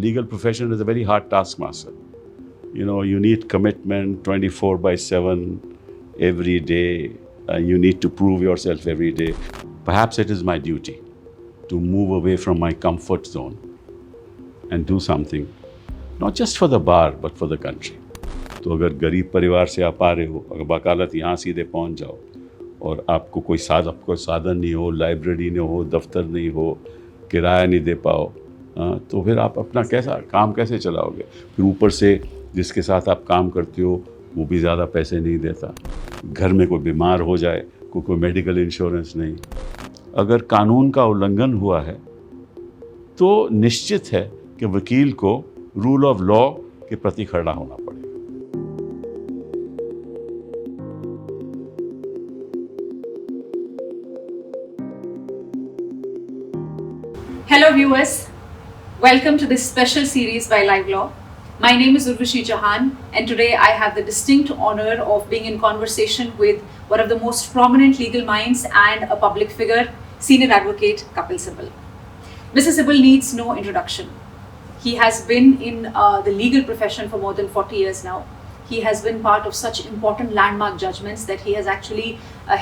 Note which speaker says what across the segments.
Speaker 1: legal profession is a very hard taskmaster. You know, you need commitment 24/7 every day. You need to prove yourself every day. Perhaps it is my duty to move away from my comfort zone and do something, not just for the bar, but for the country. तो अगर गरीब परिवार से आप आ रहे हो, अगर वकालत यहाँ सीधे पहुँच जाओ और आपको कोई साधन नहीं हो, लाइब्रेरी नहीं हो, दफ्तर नहीं हो, किराया नहीं दे पाओ, तो फिर आप अपना काम कैसे चलाओगे? फिर ऊपर से जिसके साथ आप काम करते हो वो भी ज़्यादा पैसे नहीं देता, घर में कोई बीमार हो जाए, कोई मेडिकल इंश्योरेंस नहीं। अगर कानून का उल्लंघन हुआ है तो निश्चित है कि वकील को रूल ऑफ लॉ के प्रति खड़ा होना पड़ेगा।
Speaker 2: Hello viewers, welcome to this special series by Live Law. My name is Urvashi Jahan and today I have the distinct honor of being in conversation with one of the most prominent legal minds and a public figure, Senior Advocate Kapil Sibal. Mr. Sibal needs no introduction. He has been in the legal profession for more than 40 years now. He has been part of such important landmark judgments that he has actually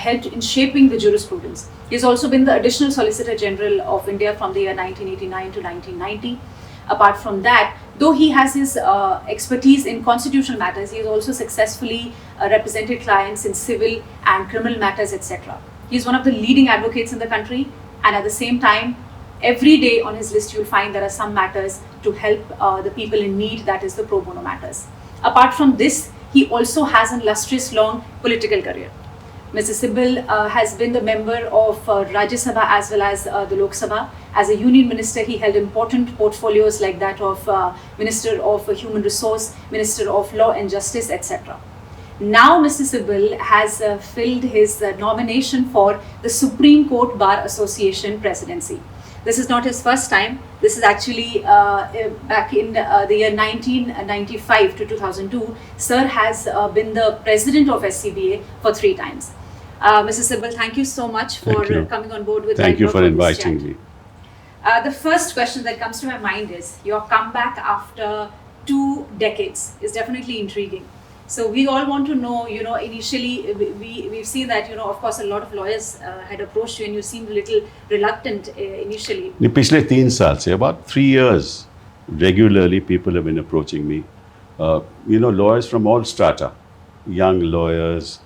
Speaker 2: helped in shaping the jurisprudence. He has also been the Additional Solicitor General of India from the year 1989 to 1990. Apart from that, though he has his expertise in constitutional matters, he has also successfully represented clients in civil and criminal matters, etc. He is one of the leading advocates in the country, and at the same time, every day on his list you will find there are some matters to help the people in need, that is the pro bono matters. Apart from this, he also has an illustrious long political career. Mr. Sibal has been the member of Rajya Sabha as well as the Lok Sabha. As a union minister, he held important portfolios like that of Minister of Human Resource, Minister of Law and Justice, etc. Now, Mr. Sibal has filled his nomination for the Supreme Court Bar Association presidency. This is not his first time. This is actually back in the year 1995 to 2002. Sir has been the president of SCBA for 3 times. Mr. Sibal, thank you so much for coming on board with.
Speaker 1: Thank you for inviting me.
Speaker 2: The first question that comes to my mind is your comeback after 2 decades is definitely intriguing. So we all want to know, initially we've seen that, of course, a lot of lawyers had approached you and you seemed a little reluctant initially.
Speaker 1: पिछले 3 साल से, about 3 years, regularly people have been approaching me. Lawyers from all strata, young lawyers,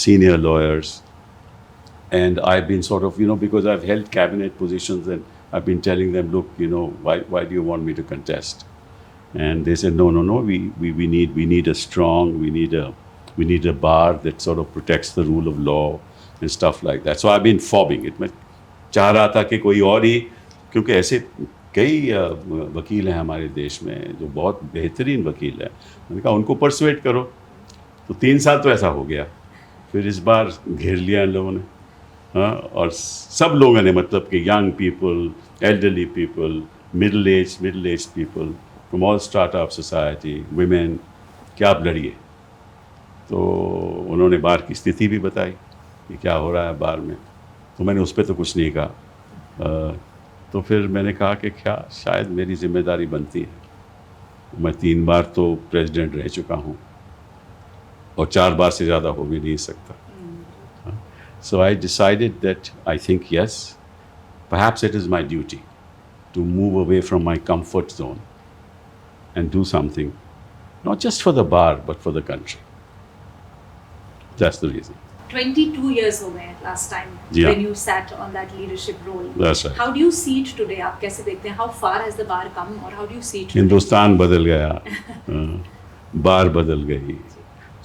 Speaker 1: senior lawyers. And I've been sort of, because I've held cabinet positions and I've been telling them, look, why do you want me to contest? And they said, no, we need a strong, we need a bar that sort of protects the rule of law and stuff like that. So I've been fobbing it. मैं चाह रहा था कि कोई और ही, क्योंकि ऐसे कई वकील हैं हमारे देश में जो बहुत बेहतरीन वकील हैं, मैंने कहा उनको परसुएट करो। तो 3 साल तो ऐसा हो गया, फिर इस बार घेर लिया इन लोगों ने, हाँ, और सब लोगों ने, मतलब कि young people, elderly people, middle age people from all strata of society, women, कि आप लड़िए। तो उन्होंने बार की स्थिति भी बताई कि क्या हो रहा है बार में, तो मैंने उस पर तो कुछ नहीं कहा। तो फिर मैंने कहा कि क्या शायद मेरी जिम्मेदारी बनती है। मैं 3 बार तो प्रेसिडेंट रह चुका हूँ और 4 बार से ज़्यादा हो भी नहीं सकता। So I decided that I think yes, perhaps it is my duty to move away from my comfort zone and do something, not just for the bar, but for the country. That's the reason.
Speaker 2: 22 years हो गए last time when you sat on that leadership role.
Speaker 1: That's right.
Speaker 2: How do you see it today? आप कैसे देखते हैं? How far has the bar come, or how do you see it today?
Speaker 1: Hindustan बदल गया, बार बदल गई.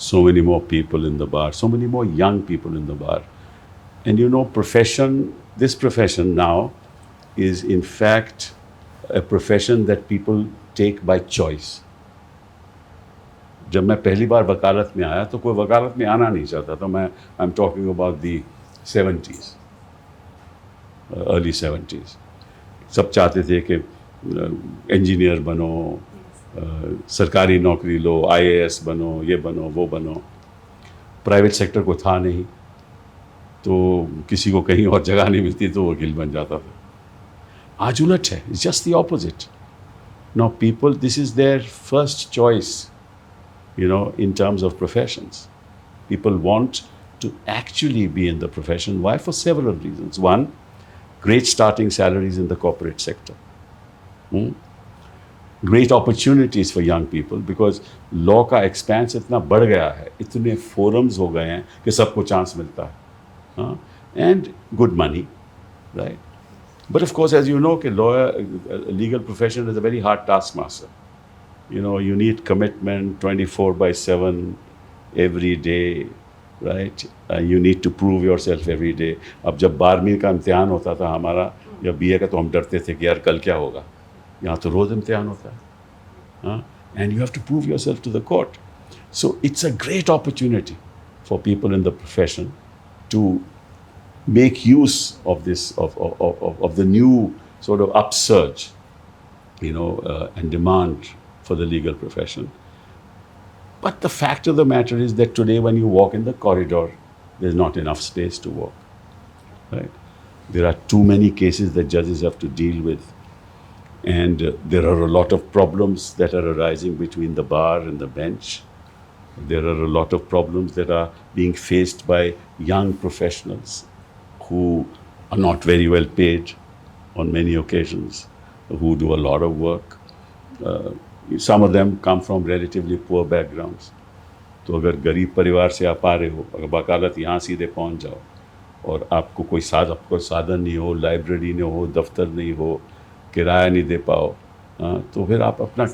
Speaker 1: So many more people in the bar, so many more young people in the bar. And this profession now is in fact a profession that people take by choice. जब मैं पहली बार वकालत में आया तो कोई वकालत में आना नहीं चाहता था। मैं I am talking about the 70s, early 70s। सब चाहते थे कि इंजीनियर बनो, सरकारी नौकरी लो, IAS बनो, ये बनो, वो बनो। प्राइवेट सेक्टर को था नहीं, तो किसी को कहीं और जगह नहीं मिलती तो वकील बन जाता था। आज उलट है, it's just the opposite. Now people, this is their first choice, in terms of professions. People want to actually be in the profession. Why? For several reasons. One, great starting salaries in the corporate sector. Great opportunities for young people because law का expanse इतना बढ़ गया है, इतने forums हो गए हैं कि सबको chance मिलता है. And good money, right? But of course, as you know, legal profession is a very hard taskmaster. You need commitment 24/7 every day, right? You need to prove yourself every day. अब जब 12वीं का इम्तिहान होता था हमारा या बीए का, तो हम डरते थे कि यार कल क्या होगा. यहाँ तो रोज़ इम्तिहान होता है. And you have to prove yourself to the court. So it's a great opportunity for people in the profession to make use of this, of the new sort of upsurge, and demand for the legal profession. But the fact of the matter is that today when you walk in the corridor, there's not enough space to walk, right? There are too many cases that judges have to deal with. And there are a lot of problems that are arising between the bar and the bench. There are a lot of problems that are being faced by young professionals who are not very well paid on many occasions, who do a lot of work. Some of them come from relatively poor backgrounds. तो अगर गरीब परिवार से आप आ रहे हो, अगर वकालत यहाँ सीधे पहुँच जाओ और आपको कोई साधन नहीं हो, लाइब्रेरी नहीं हो, दफ्तर नहीं हो, किराया नहीं दे पाओ, तो फिर आप अपना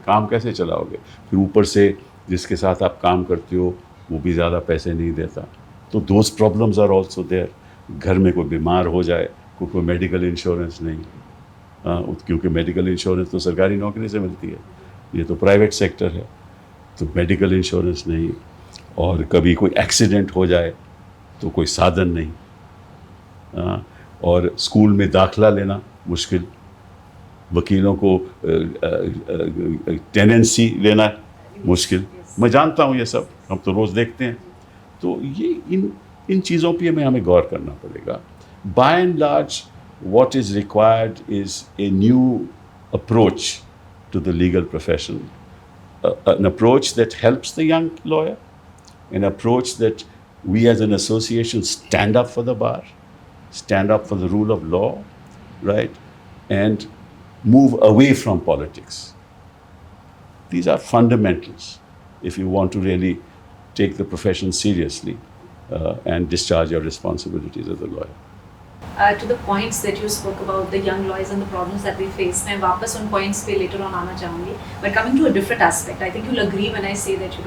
Speaker 1: काम कैसे चलाओगे? फिर ऊपर से जिसके साथ आप काम करते हो वो भी ज़्यादा पैसे नहीं देता. तो those problems are also there. घर में कोई बीमार हो जाए, कोई मेडिकल इंश्योरेंस नहीं, क्योंकि मेडिकल इंश्योरेंस तो सरकारी नौकरी से मिलती है, ये तो प्राइवेट सेक्टर है, तो मेडिकल इंश्योरेंस नहीं. और कभी कोई एक्सीडेंट हो जाए तो कोई साधन नहीं. और स्कूल में दाखला लेना मुश्किल, वकीलों को टेनेंसी लेना मुश्किल. मैं जानता हूँ ये सब, हम तो रोज़ देखते हैं. तो ये इन चीज़ों पे हमें गौर करना पड़ेगा. By and large what is required is a new approach to the legal profession, an approach that helps the young lawyer, an approach that we as an association stand up for the bar, stand up for the rule of law, right, and move away from politics. These are fundamentals if you want to really take the profession seriously and discharge your responsibilities as a lawyer.
Speaker 2: To the points that you spoke about, the young lawyers and the problems that they face, मैं वापस उन points पे later on आना चाहूँगी. But coming to a different aspect, I think you'll agree when I say that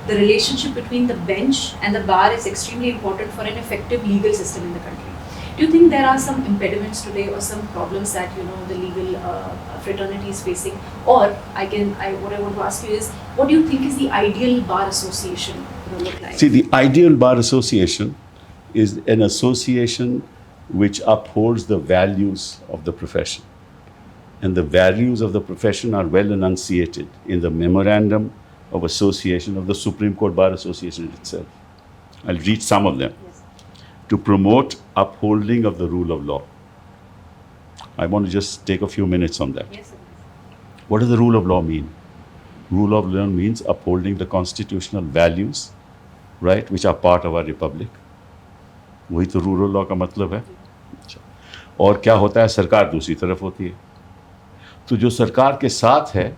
Speaker 2: the relationship between the bench and the bar is extremely important for an effective legal system in the country. Do you think there are some impediments today or some problems that the legal fraternity is facing? Or what I want to ask you is, what do you think is the ideal bar association look like?
Speaker 1: See, the ideal bar association is an association which upholds the values of the profession. And the values of the profession are well enunciated in the Memorandum of Association of the Supreme Court Bar Association itself. I'll read some of them.
Speaker 2: Yes.
Speaker 1: To promote upholding of the rule of law. I want to just take a few minutes on that.
Speaker 2: Yes, sir.
Speaker 1: What does the rule of law mean? Rule of law means upholding the constitutional values, right, which are part of our republic. वही तो rural law का मतलब है. और क्या होता है, सरकार दूसरी तरफ होती है. तो जो सरकार के साथ है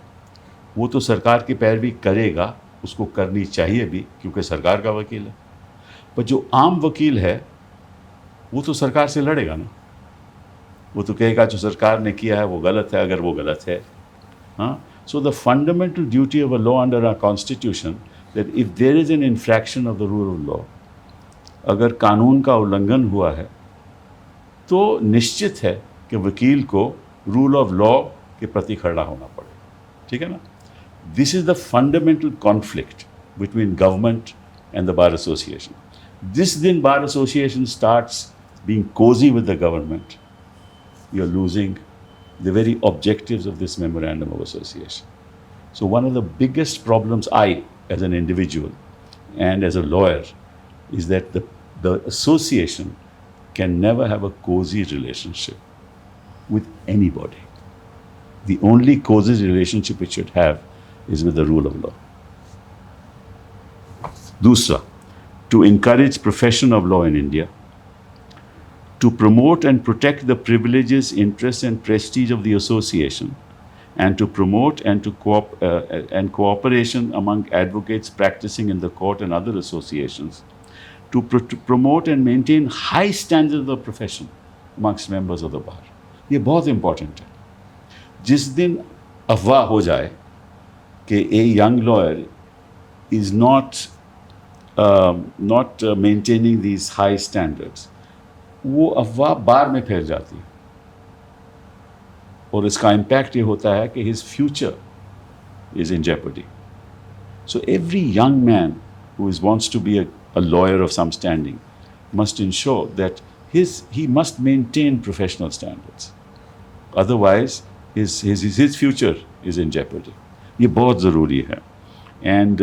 Speaker 1: वो तो सरकार की पैरवी करेगा, उसको करनी चाहिए भी, क्योंकि सरकार का वकील है. पर जो आम वकील है वो तो सरकार से लड़ेगा ना. वो तो कहेगा जो सरकार ने किया है वो गलत है, अगर वो गलत है. So the fundamental duty of a law under our constitution that if there is an infraction of the rule of law, अगर कानून का उल्लंघन हुआ है तो निश्चित है कि वकील को रूल ऑफ लॉ के प्रति खड़ा होना पड़ेगा. ठीक है ना. This is the fundamental conflict between government and the bar association. जिस दिन bar association starts being cosy with the government, you are losing the very objectives of this memorandum of association. So one of the biggest problems I as an individual and as a lawyer is that the association can never have a cozy relationship with anybody. The only causes relationship it should have is with the rule of law. Dusra, to encourage profession of law in India, to promote and protect the privileges, interests and prestige of the association, and to promote and cooperation among advocates practicing in the court and other associations, to promote and maintain high standards of the profession amongst members of the bar. ये बहुत important है. जिस दिन अफवाह हो जाए कि a young lawyer is not maintaining these high standards, वो अफवाह बार में फैल जाती है और इसका इम्पैक्ट ये होता है कि his future is in jeopardy. So every young man who wants to be a lawyer of some standing must ensure that he must maintain professional standards. Otherwise, his future is in jeopardy. ये बहुत ज़रूरी है. And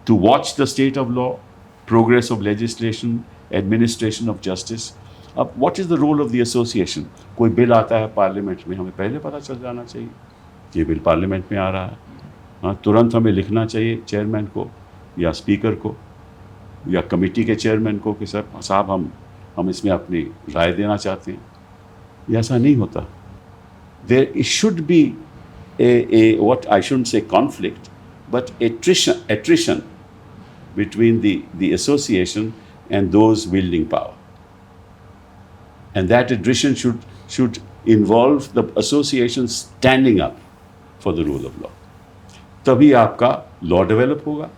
Speaker 1: to watch the state of law, progress of legislation, administration of justice. अब what is the role of the association? कोई bill आता है parliament में, हमें पहले पता चल जाना चाहिए ये बिल पार्लियामेंट में आ रहा है. हाँ, तुरंत हमें लिखना चाहिए चेयरमैन को या स्पीकर को या कमेटी के चेयरमैन को कि सर साहब हम इसमें अपनी राय देना चाहते हैं. ये ऐसा नहीं होता. There should be a what I shouldn't say conflict, but attrition between the association and those wielding power. And that attrition should involve the association standing up for the rule of law. तभी आपका law develop होगा,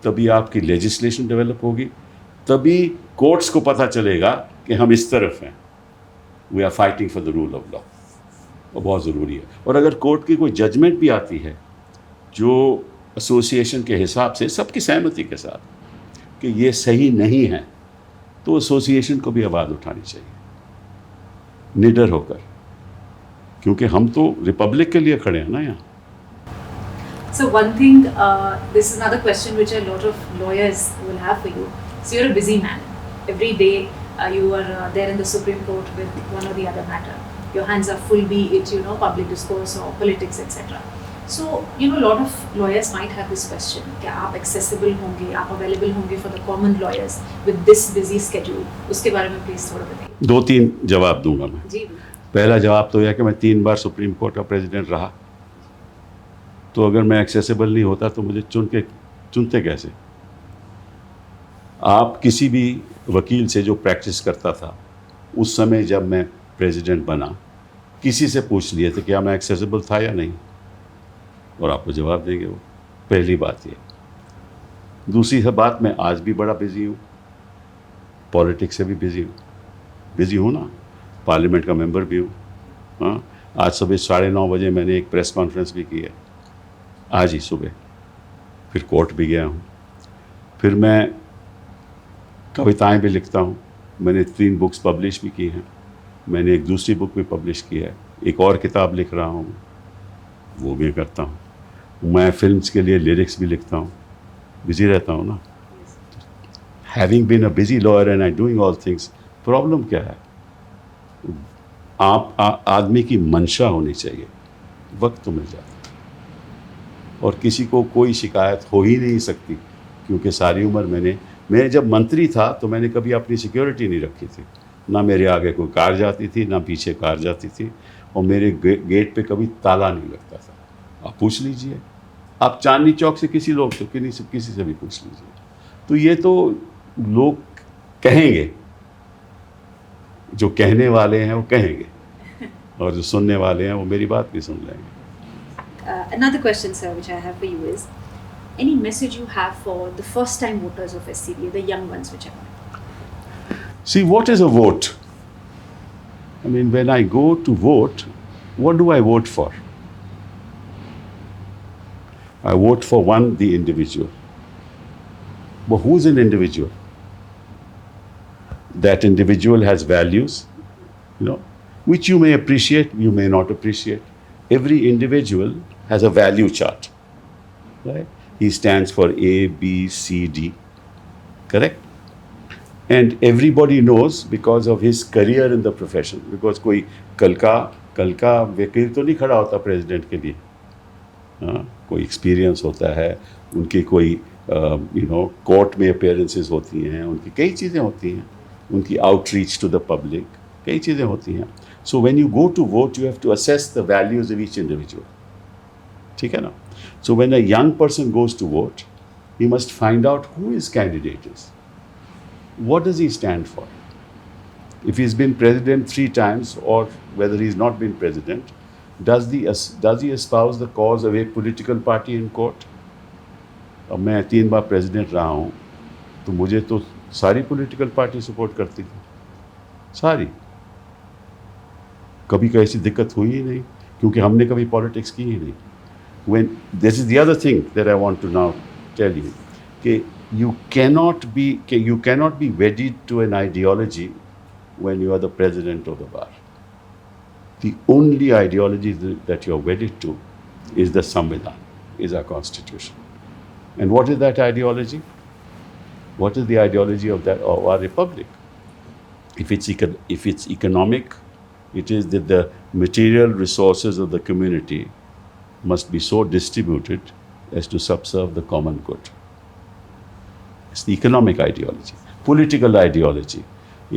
Speaker 1: तभी आपकी legislation develop होगी, तभी courts को पता चलेगा कि हम इस तरफ हैं. We are fighting for the rule of law. वो बहुत ज़रूरी है. और अगर कोर्ट की कोई जजमेंट भी आती है जो एसोसिएशन के हिसाब से सबकी सहमति के साथ कि ये सही नहीं है, तो एसोसिएशन को भी आवाज़ उठानी चाहिए निडर होकर, क्योंकि हम तो रिपब्लिक के लिए खड़े हैं ना यहाँ.
Speaker 2: So one thing, this is another question which a lot of lawyers will have for you. So you're a busy man. Every day you are there in the Supreme Court with one or the other matter. Your hands are full, be it public discourse or politics, etc. So a lot of lawyers might have this question: क्या आप accessible होंगे, आप available होंगे for the common lawyers with this busy schedule? उसके बारे में please थोड़ा बताइए.
Speaker 1: 2-3 जवाब दूंगा मैं.
Speaker 2: जी.
Speaker 1: पहला जवाब तो यह कि मैं 3 बार सुप्रीम कोर्ट का प्रेसिडेंट रहा, तो अगर मैं एक्सेसिबल नहीं होता तो मुझे चुनते कैसे? आप किसी भी वकील से जो प्रैक्टिस करता था उस समय जब मैं प्रेसिडेंट बना, किसी से पूछ लिए थे क्या मैं एक्सेसिबल था या नहीं, और आपको जवाब देंगे वो. पहली बात ये. दूसरी बात, मैं आज भी बड़ा बिजी हूँ, पॉलिटिक्स से भी बिजी हूँ ना, पार्लियामेंट का मेंबर भी हूँ. हाँ, आज सुबह 9:30 बजे मैंने एक प्रेस कॉन्फ्रेंस भी की है, आज ही सुबह. फिर कोर्ट भी गया हूँ. फिर मैं कविताएं भी लिखता हूँ. मैंने 3 बुक्स पब्लिश भी की हैं. मैंने एक दूसरी बुक भी पब्लिश की है. एक और किताब लिख रहा हूँ, वो भी करता हूँ. मैं फिल्म्स के लिए लिरिक्स भी लिखता हूँ. बिजी रहता हूँ ना. Having been a busy lawyer and I doing all things, problem क्या है? आदमी की मंशा होनी चाहिए, वक्त तो मिल जाता है. और किसी को कोई शिकायत हो ही नहीं सकती, क्योंकि सारी उम्र मैं जब मंत्री था तो मैंने कभी अपनी सिक्योरिटी नहीं रखी थी. ना मेरे आगे कोई कार जाती थी, ना पीछे कार जाती थी, और मेरे गेट पे कभी ताला नहीं लगता था. आप पूछ लीजिए, आप चांदनी चौक से किसी से भी पूछ लीजिए. तो ये तो लोग कहेंगे, जो कहने वाले हैं वो कहेंगे, और जो सुनने वाले हैं वो मेरी बात भी सुन लेंगे.
Speaker 2: Another question, sir, which I have for you is, any message you have for the first-time voters of SCBA, the young ones, whichever?
Speaker 1: See, what is a vote? I mean, when I go to vote, what do I vote for? I vote for the individual. But who's an individual? That individual has values, which you may appreciate, you may not appreciate. Every individual has a value chart, right? He stands for A, B, C, D, correct? And everybody knows because of his career in the profession. Because कोई कल का कल का वकील तो नहीं खड़ा होता प्रेसिडेंट के लिए। हाँ, कोई एक्सपीरियंस होता है, उनकी कोई कोर्ट में अपेयरेंसेस होती हैं, उनकी कई चीज़ें होती हैं, उनकी आउटरीच टू द पब्लिक, कई चीज़ें होती हैं। So when you go to vote you have to assess the values of each individual, ठीक है ना। So when a young person goes to vote he must find out who his candidate is, what does he stand for. If he's been president 3 times or whether he's not been president, does he espouse the cause of a political party in court? अब मैं 3 बार president रहा हूँ तो मुझे तो सारी political party support करती थी, सारी, कभी कोई ऐसी दिक्कत हुई ही नहीं क्योंकि हमने कभी पॉलिटिक्स की ही नहीं। When this is the other thing that I want to now tell you, कि you cannot be wedded to an ideology when you are the president of the bar. The only ideology that you are wedded to is the Samvidhan, is our constitution. And what is that ideology? What is the ideology of our republic? If it's economic, it is that the material resources of the community must be so distributed as to subserve the common good. It's the economic ideology. Political ideology.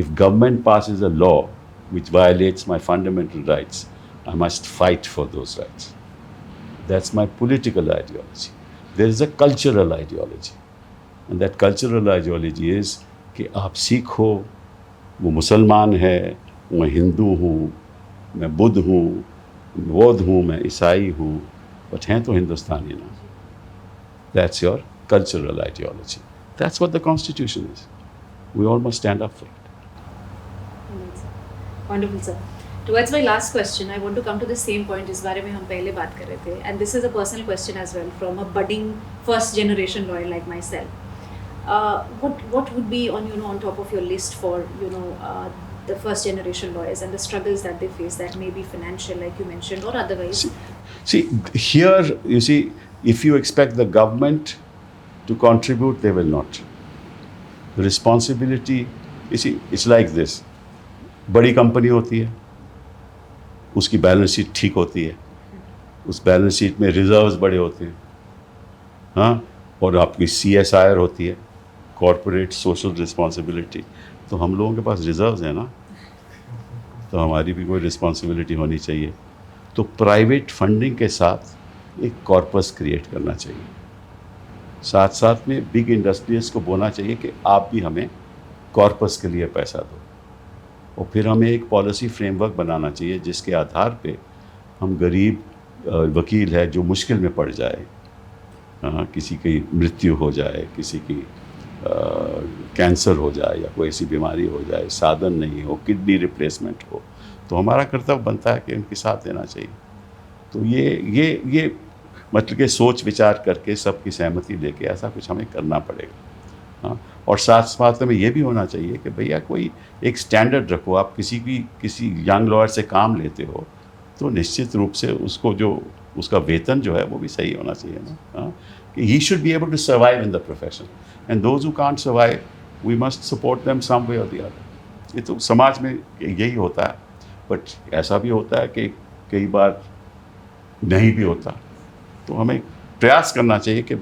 Speaker 1: If government passes a law which violates my fundamental rights, I must fight for those rights. That's my political ideology. There is a cultural ideology. And that cultural ideology is कि आप सिख हो, वो मुसलमान है, मैं हिंदू हूँ, मैं बुद्ध हूँ, बौद्ध हूँ, मैं ईसाई हूँ, बट हैं तो हिंदुस्तानी ना. That's your cultural ideology. That's what the Constitution is. We all must stand up for it.
Speaker 2: Wonderful, sir. Towards my last question, I want to come to the same point इस बारे में हम पहले बात कर रहे थे. And this is a personal question as well from a budding first generation lawyer like myself. What would be on top of your list for the first generation lawyers and the struggles that they face, that may be financial like you mentioned or otherwise?
Speaker 1: See here, you see, if you expect the government to contribute, they will not. The responsibility, you see, it's like this. बड़ी company होती है, उसकी balance sheet ठीक होती है, उस balance sheet में reserves बड़े होते हैं, हाँ, और आपकी CSIR होती है, कॉर्पोरेट सोशल रिस्पॉन्सिबिलिटी. तो हम लोगों के पास रिजर्व्स हैं ना, तो हमारी भी कोई रिस्पॉन्सिबिलिटी होनी चाहिए. तो प्राइवेट फंडिंग के साथ एक कॉर्पस क्रिएट करना चाहिए. साथ साथ में बिग इंडस्ट्रीज को बोलना चाहिए कि आप भी हमें कॉर्पस के लिए पैसा दो, और फिर हमें एक पॉलिसी फ्रेमवर्क बनाना चाहिए जिसके आधार पे हम गरीब वकील है जो मुश्किल में पड़ जाए, किसी की मृत्यु हो जाए, किसी की कैंसर हो जाए या कोई ऐसी बीमारी हो जाए, साधन नहीं हो, किडनी रिप्लेसमेंट हो, तो हमारा कर्तव्य बनता है कि उनके साथ देना चाहिए. तो ये मतलब कि सोच विचार करके सबकी सहमति लेके ऐसा कुछ हमें करना पड़ेगा. हाँ, और साथ साथ में ये भी होना चाहिए कि भैया कोई एक स्टैंडर्ड रखो. आप किसी यंग लॉयर से काम लेते हो तो निश्चित रूप से उसको जो उसका वेतन जो है वो भी सही होना चाहिए ना. हाँ, कि he should be able to survive in the profession, and those who can't survive we must support them some way or the other. ये तो समाज में यही होता है, बट ऐसा भी होता है कि कई बार नहीं भी होता. तो हमें प्रयास करना चाहिए कि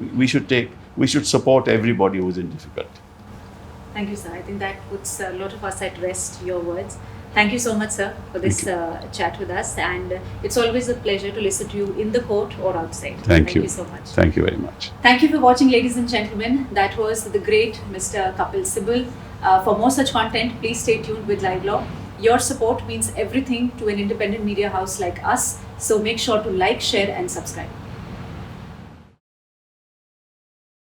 Speaker 1: we should support everybody who is in difficulty.
Speaker 2: Thank you, sir. I think that puts a lot of us at rest, your words. Thank you so much, sir, for this chat with us. And it's always a pleasure to listen to you in the court or outside.
Speaker 1: Thank you
Speaker 2: so much.
Speaker 1: Thank you very much.
Speaker 2: Thank you for watching, ladies and gentlemen. That was the great Mr. Kapil Sibal. For more such content, please stay tuned with Live Law. Your support means everything to an independent media house like us. So make sure to like, share and subscribe.